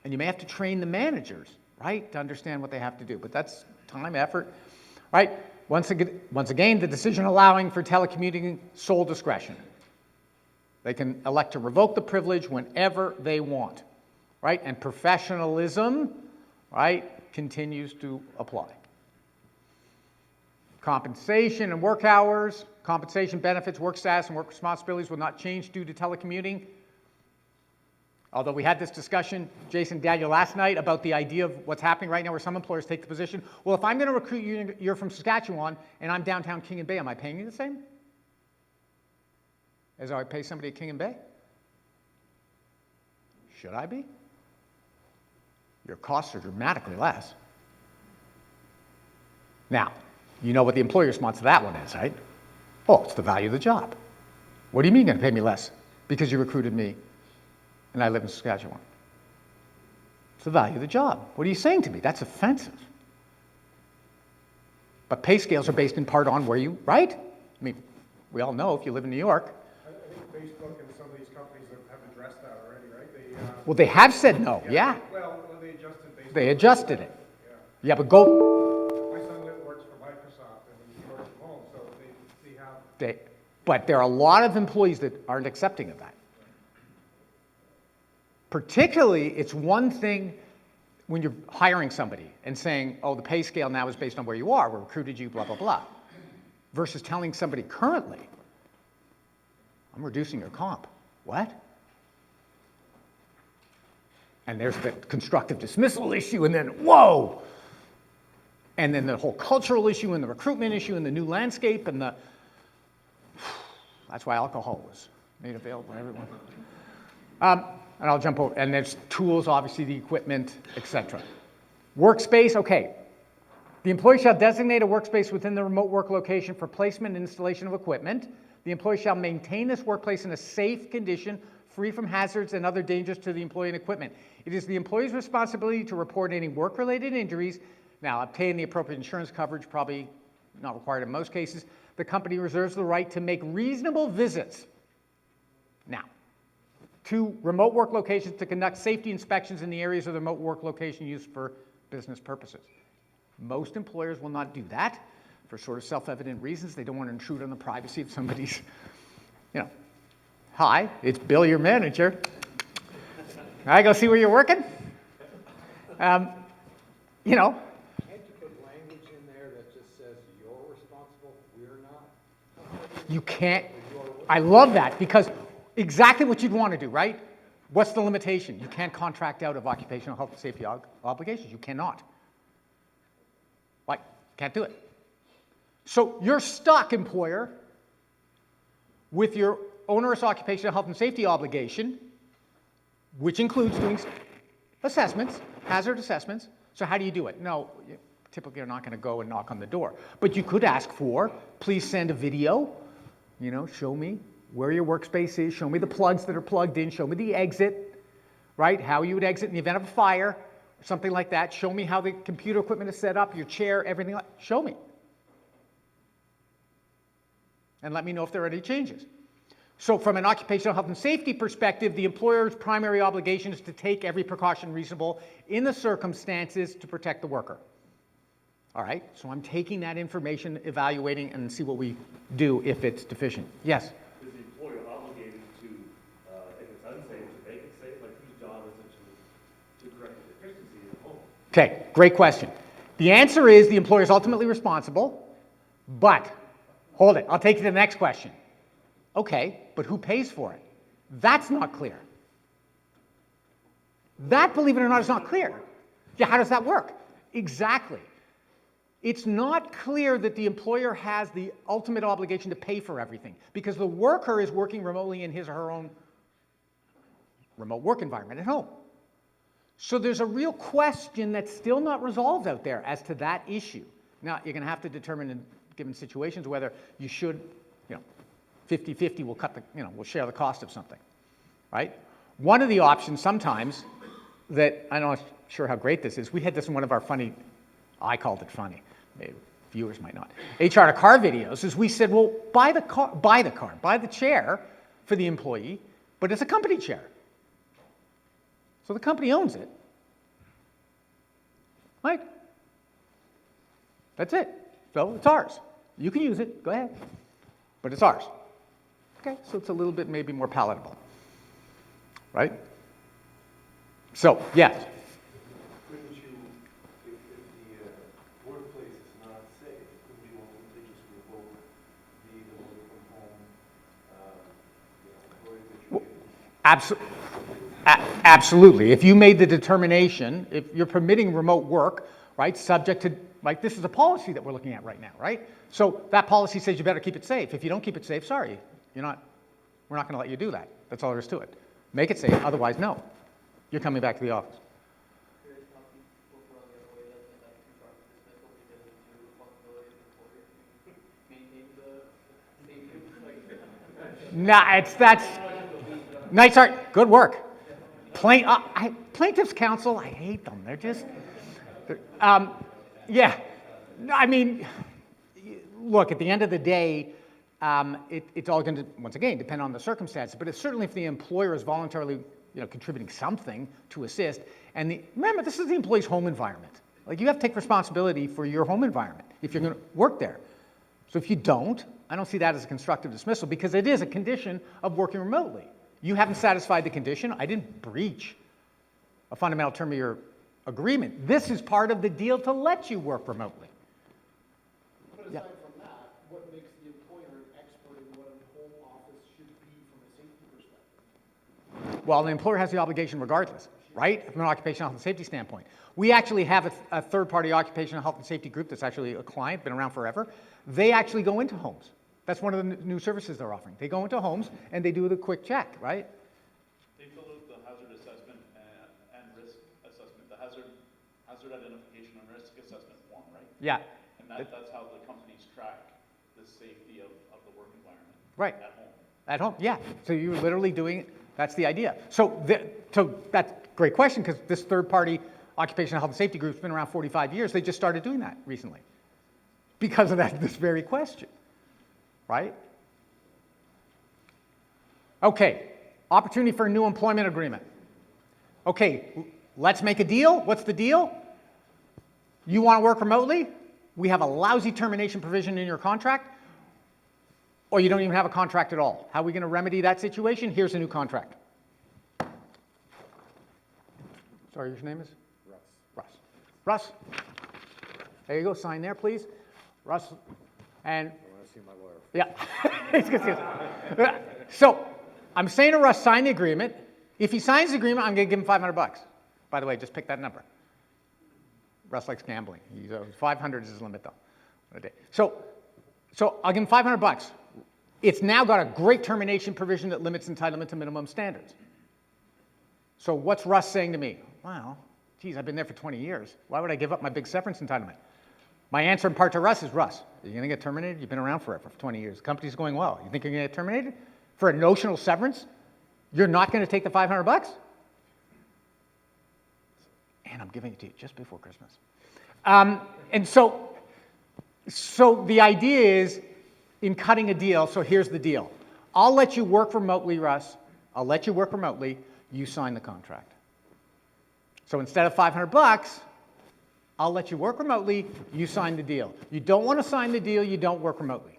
And you may have to train the managers, right, to understand what they have to do. But that's time, effort, right? Once again, the decision allowing for telecommuting, sole discretion. They can elect to revoke the privilege whenever they want, right? And professionalism, right, continues to apply. Compensation and work hours, compensation, benefits, work status, and work responsibilities will not change due to telecommuting. Although we had this discussion, Jason and Daniel, last night about the idea of what's happening right now where some employers take the position, well, if I'm going to recruit you, you're from Saskatchewan, and I'm downtown King and Bay, am I paying you the same as I pay somebody at King and Bay? Should I be? Your costs are dramatically less. Now, you know what the employer response to that one is, right? Oh, it's the value of the job. What do you mean you're going to pay me less? Because you recruited me and I live in Saskatchewan. It's the value of the job. What are you saying to me? That's offensive. But pay scales are based in part on where you, right? I mean, we all know if you live in New York. I think Facebook and some of these companies have addressed that already, right? Well, they have said no, yeah. Well, they adjusted based They on- adjusted it. Yeah. Yeah, but go. My son works for Microsoft and he works from home, so they have. But there are a lot of employees that aren't accepting of that. Particularly, it's one thing when you're hiring somebody and saying, oh, the pay scale now is based on where you are, we recruited you, blah, blah, blah, versus telling somebody currently, I'm reducing your comp. What? And there's the constructive dismissal issue, and then, whoa! And then the whole cultural issue, and the recruitment issue, and the new landscape, and the... That's why alcohol was made available to everyone. And I'll jump over, and there's tools, obviously the equipment, etc. Workspace, okay. The employee shall designate a workspace within the remote work location for placement and installation of equipment. The employee shall maintain this workplace in a safe condition, free from hazards and other dangers to the employee and equipment. It is the employee's responsibility to report any work-related injuries. Now, obtain the appropriate insurance coverage, probably not required in most cases. The company reserves the right to make reasonable visits. Now, to remote work locations to conduct safety inspections in the areas of the remote work location used for business purposes. Most employers will not do that for sort of self-evident reasons. They don't want to intrude on the privacy of somebody's, hi, it's Bill, your manager. Can I go see where you're working? Can't you put language in there that just says you're responsible, we're not? You can't. I love that because exactly what you'd want to do, right? What's the limitation? You can't contract out of occupational health and safety obligations. You cannot. Like, can't do it. So you're stuck, employer, with your onerous occupational health and safety obligation, which includes doing assessments, hazard assessments. So how do you do it? No, typically you're not going to go and knock on the door. But you could ask for, please send a video, show me where your workspace is, show me the plugs that are plugged in, show me the exit, right? How you would exit in the event of a fire, or something like that. Show me how the computer equipment is set up, your chair, everything like that. Show me. And let me know if there are any changes. So from an occupational health and safety perspective, the employer's primary obligation is to take every precaution reasonable in the circumstances to protect the worker. All right, so I'm taking that information, evaluating, and see what we do if it's deficient. Yes? Is the employer obligated to, if it's unsafe, to make it safe? Like, whose job is it to correct the deficiency at home? Okay, great question. The answer is the employer is ultimately responsible, but, hold it, I'll take you to the next question. Okay, but who pays for it? That's not clear. That, believe it or not, is not clear. Yeah, how does that work? Exactly. It's not clear that the employer has the ultimate obligation to pay for everything because the worker is working remotely in his or her own remote work environment at home. So there's a real question that's still not resolved out there as to that issue. Now, you're going to have to determine in given situations whether you should, 50-50 will cut the, we'll share the cost of something, right? One of the options sometimes that, I'm not sure how great this is, we had this in one of our funny, I called it funny, maybe viewers might not, HR to car videos, is we said, well, buy the chair for the employee, but it's a company chair. So the company owns it, right? That's it. So it's ours. You can use it, go ahead, but it's ours. Okay, so it's a little bit maybe more palatable, right? So, yes? Couldn't you, if the workplace is not safe, couldn't you ultimately just revoke the work from home, employee that you Absolutely. If you made the determination, if you're permitting remote work, right, subject to, like this is a policy that we're looking at right now, right? So that policy says you better keep it safe. If you don't keep it safe, sorry, we're not going to let you do that. That's all there is to it. Make it safe, otherwise, no. You're coming back to the office. Nah, that's nice art. Good work. Plaintiffs' counsel, I hate them. They're just, yeah. I mean, look, at the end of the day, it's all going to, once again, depend on the circumstances. But it's certainly if the employer is voluntarily, contributing something to assist. And remember, this is the employee's home environment. Like, you have to take responsibility for your home environment if you're going to work there. So if you don't, I don't see that as a constructive dismissal because it is a condition of working remotely. You haven't satisfied the condition. I didn't breach a fundamental term of your agreement. This is part of the deal to let you work remotely. But aside from that, what makes the employer an expert in what a home office should be from a safety perspective? Well, the employer has the obligation regardless, right? From an occupational health and safety standpoint. We actually have a third-party occupational health and safety group that's actually a client, been around forever. They actually go into homes. That's one of the new services they're offering. They go into homes and they do the quick check, right? They fill out hazard identification and risk assessment form, right? Yeah, And that's how the companies track the safety of the work environment. right. At home. At home, yeah. So you're literally doing, that's the idea. So that's a great question, because this third-party occupational health and safety group's been around 45 years. They just started doing that recently because of this very question, right? Okay, opportunity for a new employment agreement. Okay, let's make a deal. What's the deal? You want to work remotely? We have a lousy termination provision in your contract, or you don't even have a contract at all. How are we going to remedy that situation? Here's a new contract. Sorry, your name is? Russ. Russ. There you go. Sign there, please. Russ. And. I want to see my lawyer. Yeah. He's gonna see it. So I'm saying to Russ, sign the agreement. If he signs the agreement, I'm going to give him $500. By the way, just pick that number. Russ likes gambling. 500 is his limit, though. So I'll give him $500. It's now got a great termination provision that limits entitlement to minimum standards. So what's Russ saying to me? Well, geez, I've been there for 20 years. Why would I give up my big severance entitlement? My answer in part to Russ is, Russ, are you going to get terminated? You've been around forever, for 20 years. The company's going well. You think you're going to get terminated? For a notional severance, you're not going to take the $500? And I'm giving it to you just before Christmas. And so the idea is, in cutting a deal, so here's the deal. I'll let you work remotely, Russ. I'll let you work remotely. You sign the contract. So instead of $500, I'll let you work remotely. You sign the deal. You don't want to sign the deal, you don't work remotely.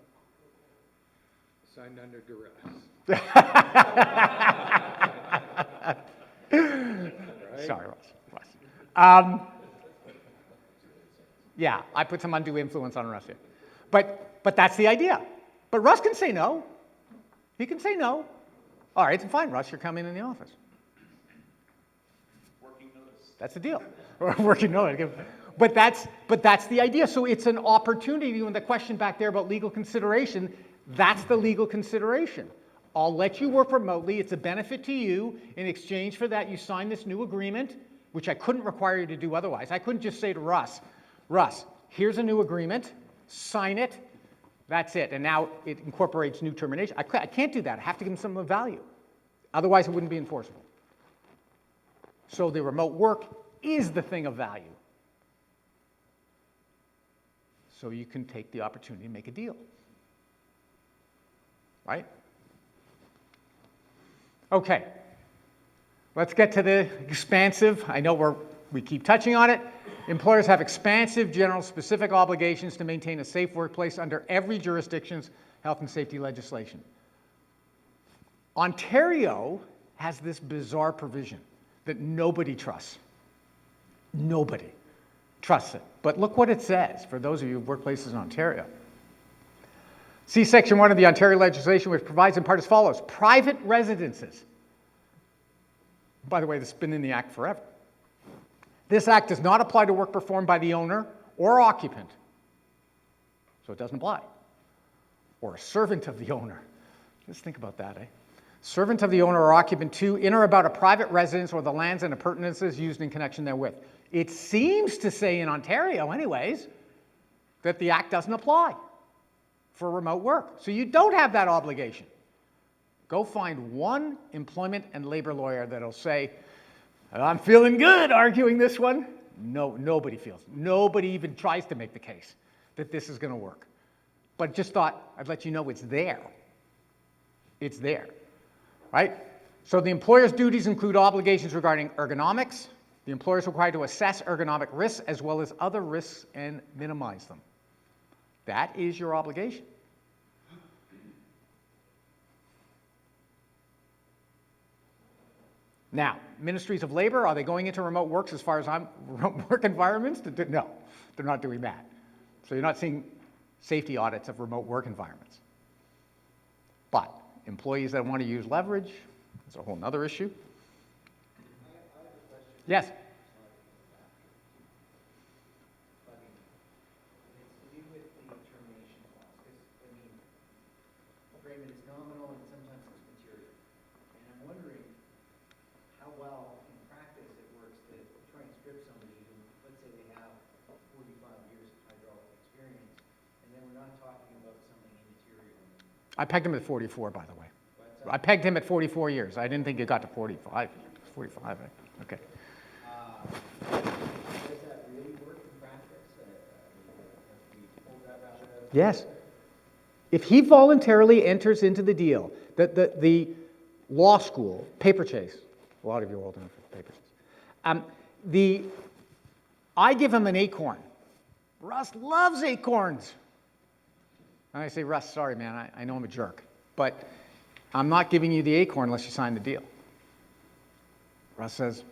Signed under duress. Sorry, Russ. Yeah, I put some undue influence on Russ here. But that's the idea. But Russ can say no. He can say no. All right, fine, Russ, you're coming in the office. Working notice. That's the deal. Working notice. But that's the idea. So it's an opportunity. When the question back there about legal consideration, that's the legal consideration. I'll let you work remotely. It's a benefit to you. In exchange for that, you sign this new agreement, which I couldn't require you to do otherwise. I couldn't just say to Russ, here's a new agreement, sign it, that's it. And now it incorporates new termination. I can't do that. I have to give him some of value. Otherwise, it wouldn't be enforceable. So the remote work is the thing of value. So you can take the opportunity to make a deal. Right? Okay. Let's get to the expansive. I know we keep touching on it. Employers have expansive, general, specific obligations to maintain a safe workplace under every jurisdiction's health and safety legislation. Ontario has this bizarre provision that nobody trusts. Nobody trusts it. But look what it says for those of you who have workplaces in Ontario. See Section 1 of the Ontario legislation, which provides in part as follows. Private residences. By the way, this has been in the Act forever. This Act does not apply to work performed by the owner or occupant. So it doesn't apply. Or a servant of the owner. Just think about that, eh? Servant of the owner or occupant to, in or about a private residence or the lands and appurtenances used in connection therewith. It seems to say in Ontario, anyways, that the Act doesn't apply for remote work. So you don't have that obligation. Go find one employment and labor lawyer that'll say, I'm feeling good arguing this one. No, nobody feels. Nobody even tries to make the case that this is going to work. But just thought I'd let you know it's there. It's there, right? So the employer's duties include obligations regarding ergonomics. The employer is required to assess ergonomic risks as well as other risks and minimize them. That is your obligation. Now, ministries of labor, are they going into remote works as far as remote work environments? No, they're not doing that. So you're not seeing safety audits of remote work environments. But employees that want to use leverage, that's a whole other issue. I have a question. Yes? But it's to do with the termination clause, because, I mean, agreement is nominal and sometimes it's material. And I'm wondering how well in practice it works to try and strip somebody who, let's say I pegged him at 44, by the way. I pegged him at 44 years. I didn't think it got to 45. 45, right? Okay. Does that really work in practice? Have we pulled that rabbit out? Yes. If he voluntarily enters into the deal, the law school, paper chase, a lot of you are old enough for paper chase. I give him an acorn. Russ loves acorns. And I say, Russ, sorry, man, I know I'm a jerk, but I'm not giving you the acorn unless you sign the deal. Russ says,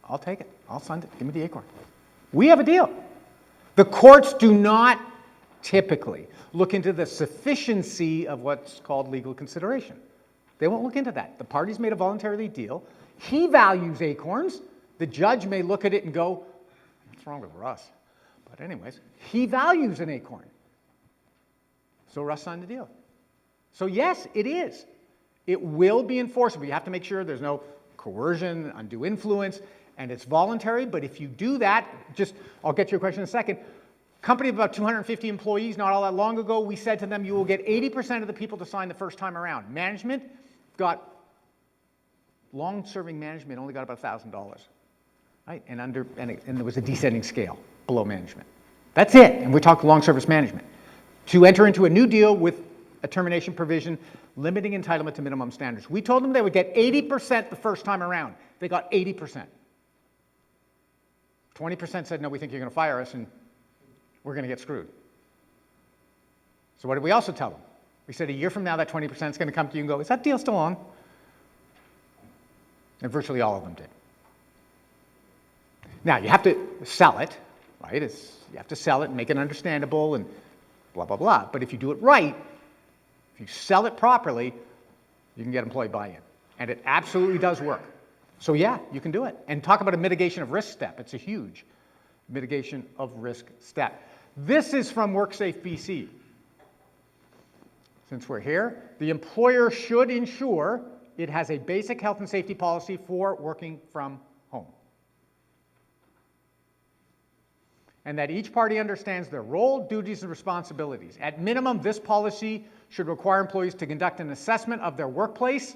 I'll take it. I'll sign it. Give me the acorn. We have a deal. The courts do not typically look into the sufficiency of what's called legal consideration. They won't look into that. The parties made a voluntary deal. He values acorns. The judge may look at it and go, what's wrong with Russ? But anyways, he values an acorn. So Russ signed the deal. So yes, it is. It will be enforceable. You have to make sure there's no coercion, undue influence, and it's voluntary. But if you do that, I'll get to your question in a second. Company of about 250 employees, not all that long ago, we said to them, you will get 80% of the people to sign the first time around. Management long-serving management only got about $1,000, right? And there was a descending scale below management. That's it, and we're talking long-service management. To enter into a new deal with a termination provision limiting entitlement to minimum standards. We told them they would get 80% the first time around. They got 80%. 20% said, no, we think you're going to fire us, and we're going to get screwed. So what did we also tell them? We said a year from now, that 20% is going to come to you and go, is that deal still on? And virtually all of them did. Now, you have to sell it, right? You have to sell it and make it understandable and blah, blah, blah. But if you do it right, if you sell it properly, you can get employee buy-in. And it absolutely does work. So yeah, you can do it. And talk about a mitigation of risk step. It's a huge mitigation of risk step. This is from WorkSafe BC. Since we're here, the employer should ensure it has a basic health and safety policy for working from home. And that each party understands their role, duties, and responsibilities. At minimum, this policy should require employees to conduct an assessment of their workplace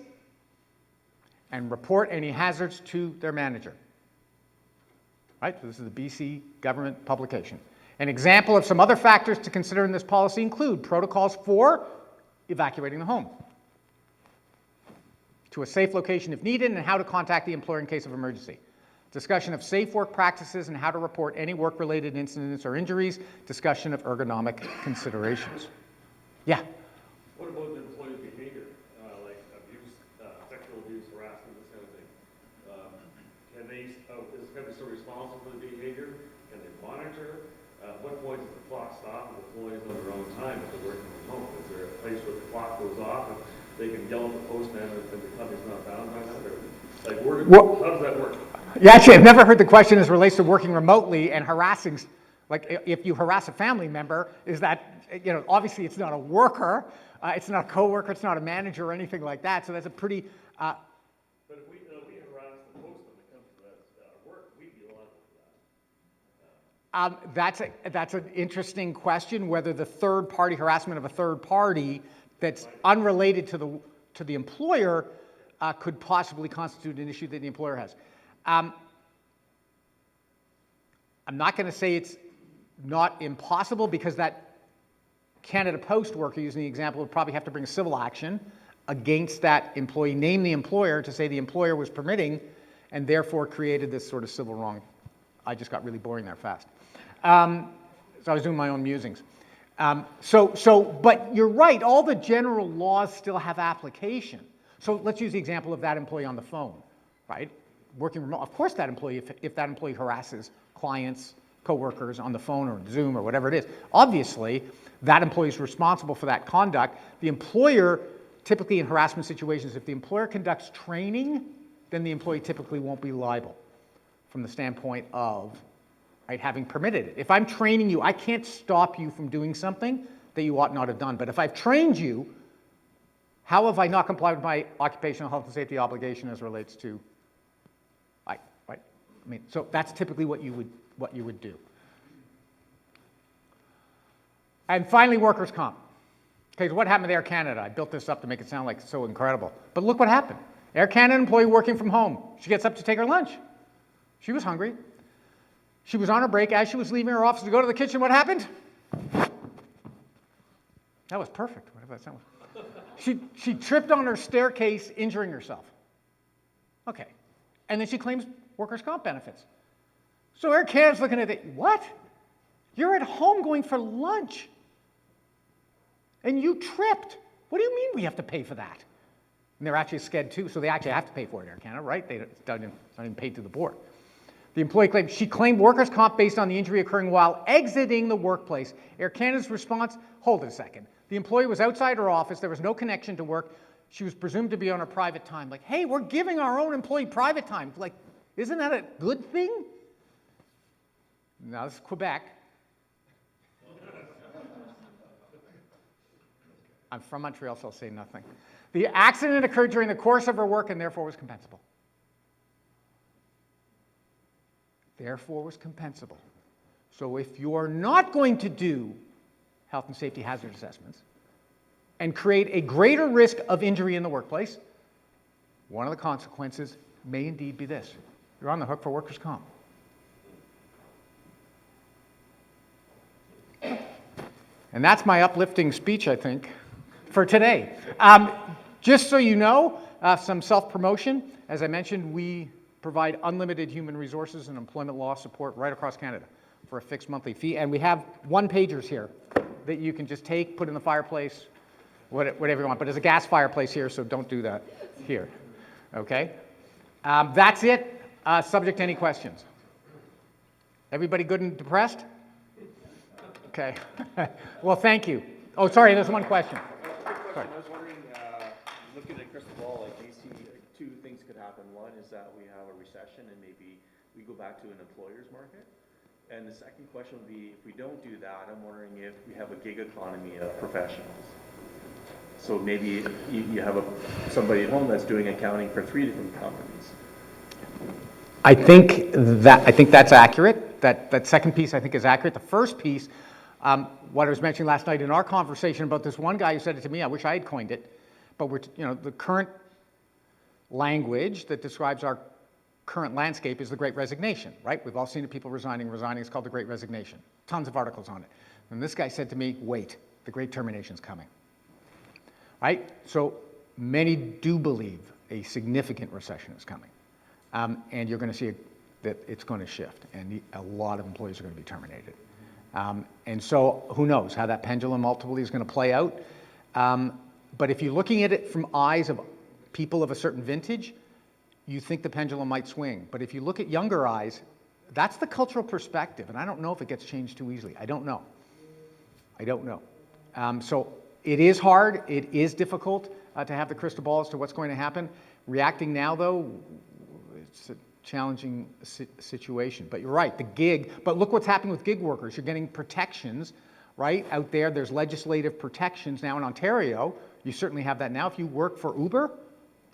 and report any hazards to their manager. Right? So this is a BC government publication. An example of some other factors to consider in this policy include protocols for evacuating the home to a safe location if needed, and how to contact the employer in case of emergency. Discussion of safe work practices and how to report any work-related incidents or injuries. Discussion of ergonomic considerations. Yeah? What about the employee behavior, like abuse, sexual abuse, harassment, this kind of thing? Is the company still responsible for the behavior? Can they monitor? At what point does the clock stop with employees on their own time if they're working from home? Is there a place where the clock goes off and they can yell at the postman if the company's not bound by that? Or, how does that work? Yeah, actually, I've never heard the question as relates to working remotely and harassing. Like, if you harass a family member, is that, obviously it's not a worker, it's not a coworker, it's not a manager or anything like that. So that's a pretty. But if we harass the postman that comes to that work, we'd be liable for that. That's an interesting question, whether the third-party harassment of a third party that's unrelated to the employer could possibly constitute an issue that the employer has. I'm not going to say it's not impossible, because that Canada Post worker, using the example, would probably have to bring a civil action against that employee, name the employer to say the employer was permitting and therefore created this sort of civil wrong. I just got really boring there fast. So I was doing my own musings. But you're right, all the general laws still have application. So let's use the example of that employee on the phone, right? Working remote. Of course that employee, if that employee harasses clients, coworkers on the phone or Zoom or whatever it is, obviously that employee is responsible for that conduct. The employer, typically in harassment situations, if the employer conducts training, then the employee typically won't be liable from the standpoint of having permitted it. If I'm training you, I can't stop you from doing something that you ought not have done. But if I've trained you, how have I not complied with my occupational health and safety obligation as relates to, right? I mean, so that's typically what you would do. And finally, workers' comp. Okay, so what happened with Air Canada? I built this up to make it sound like so incredible. But look what happened. Air Canada employee working from home. She gets up to take her lunch. She was hungry. She was on her break. As she was leaving her office to go to the kitchen, what happened? That was perfect. Whatever that sound was. She tripped on her staircase, injuring herself. Okay. And then she claims workers' comp benefits. So Air Canada's looking at it. What? You're at home going for lunch. And you tripped. What do you mean we have to pay for that? And they're actually sked too, so they actually have to pay for it, Air Canada, right? It's not even paid to the board. The employee claimed she claimed workers' comp based on the injury occurring while exiting the workplace. Air Canada's response, hold it a second. The employee was outside her office. There was no connection to work. She was presumed to be on her private time. Like, hey, we're giving our own employee private time. Like, isn't that a good thing? Now, this is Quebec. I'm from Montreal, so I'll say nothing. The accident occurred during the course of her work and therefore was compensable. Therefore was compensable. So if you're not going to do health and safety hazard assessments and create a greater risk of injury in the workplace, one of the consequences may indeed be this. You're on the hook for workers' comp. And that's my uplifting speech, I think, for today. Just so you know, some self-promotion. As I mentioned, we provide unlimited human resources and employment law support right across Canada for a fixed monthly fee. And we have one-pagers here that you can just take, put in the fireplace, whatever you want. But there's a gas fireplace here, so don't do that here. Okay? That's it. Subject to any questions. Everybody good and depressed? Okay. Well, thank you. Oh, sorry, there's one question. I was wondering, looking at crystal ball, like you see two things could happen. One is that we have a recession and maybe we go back to an employer's market. And the second question would be, if we don't do that, I'm wondering if we have a gig economy of professionals. So maybe you have somebody at home that's doing accounting for 3 different companies. I think that's accurate. That second piece I think is accurate. The first piece, what I was mentioning last night in our conversation about this one guy who said it to me, I wish I had coined it, but the current language that describes our current landscape is the Great Resignation, right? We've all seen it, people resigning. It's called the Great Resignation. Tons of articles on it. And this guy said to me, wait, the Great Termination's coming, right? So many do believe a significant recession is coming. And you're going to see that it's going to shift, and a lot of employees are going to be terminated. And so who knows how that pendulum ultimately is going to play out. But if you're looking at it from eyes of people of a certain vintage, you think the pendulum might swing. But if you look at younger eyes, that's the cultural perspective, and I don't know if it gets changed too easily. I don't know. So it is hard. It is difficult to have the crystal ball as to what's going to happen. Reacting now, though, it's a challenging situation. But you're right, but look what's happening with gig workers. You're getting protections, right, out there. There's legislative protections now in Ontario. You certainly have that now. If you work for Uber,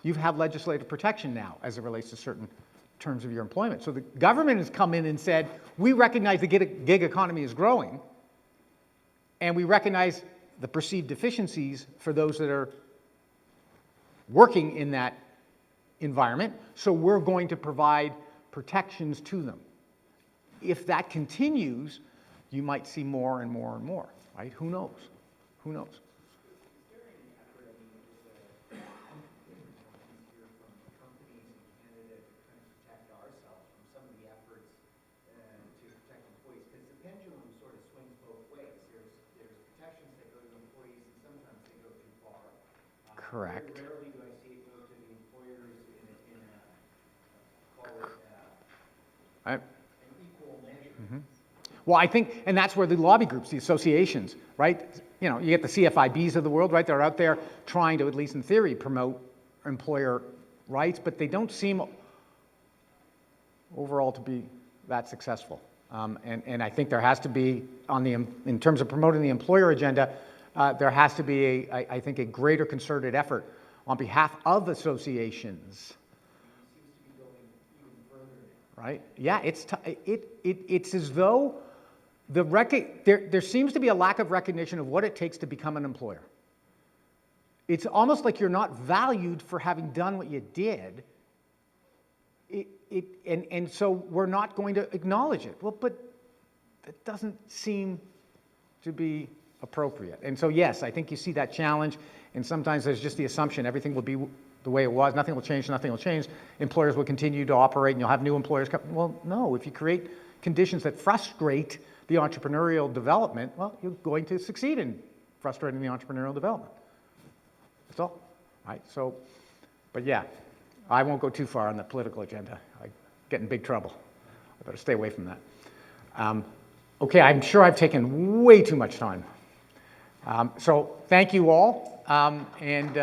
you have legislative protection now as it relates to certain terms of your employment. So the government has come in and said, we recognize the gig economy is growing, and we recognize the perceived deficiencies for those that are working in that environment, so we're going to provide protections to them. If that continues, you might see more and more and more, right? Who knows? Who knows? Correct. Rarely do I see it go to the employers in a call it an equal measure. Well, I think, and that's where the lobby groups, the associations, right? You get the CFIBs of the world, right? They're out there trying to, at least in theory, promote employer rights, but they don't seem overall to be that successful. And I think there has to be, in terms of promoting the employer agenda, there has to be, I think, a greater concerted effort on behalf of associations. Right? Yeah, it's as though there seems to be a lack of recognition of what it takes to become an employer. it's almost like you're not valued for having done what you did. And so we're not going to acknowledge it. Well, but that doesn't seem to be appropriate. And so, yes, I think you see that challenge, and sometimes there's just the assumption everything will be the way it was, nothing will change, nothing will change. Employers will continue to operate, and you'll have new employers come. Well, no, if you create conditions that frustrate the entrepreneurial development, well, you're going to succeed in frustrating the entrepreneurial development. That's all. Right? So, but yeah, I won't go too far on the political agenda. I get in big trouble. I better stay away from that. Okay, I'm sure I've taken way too much time. So thank you all, and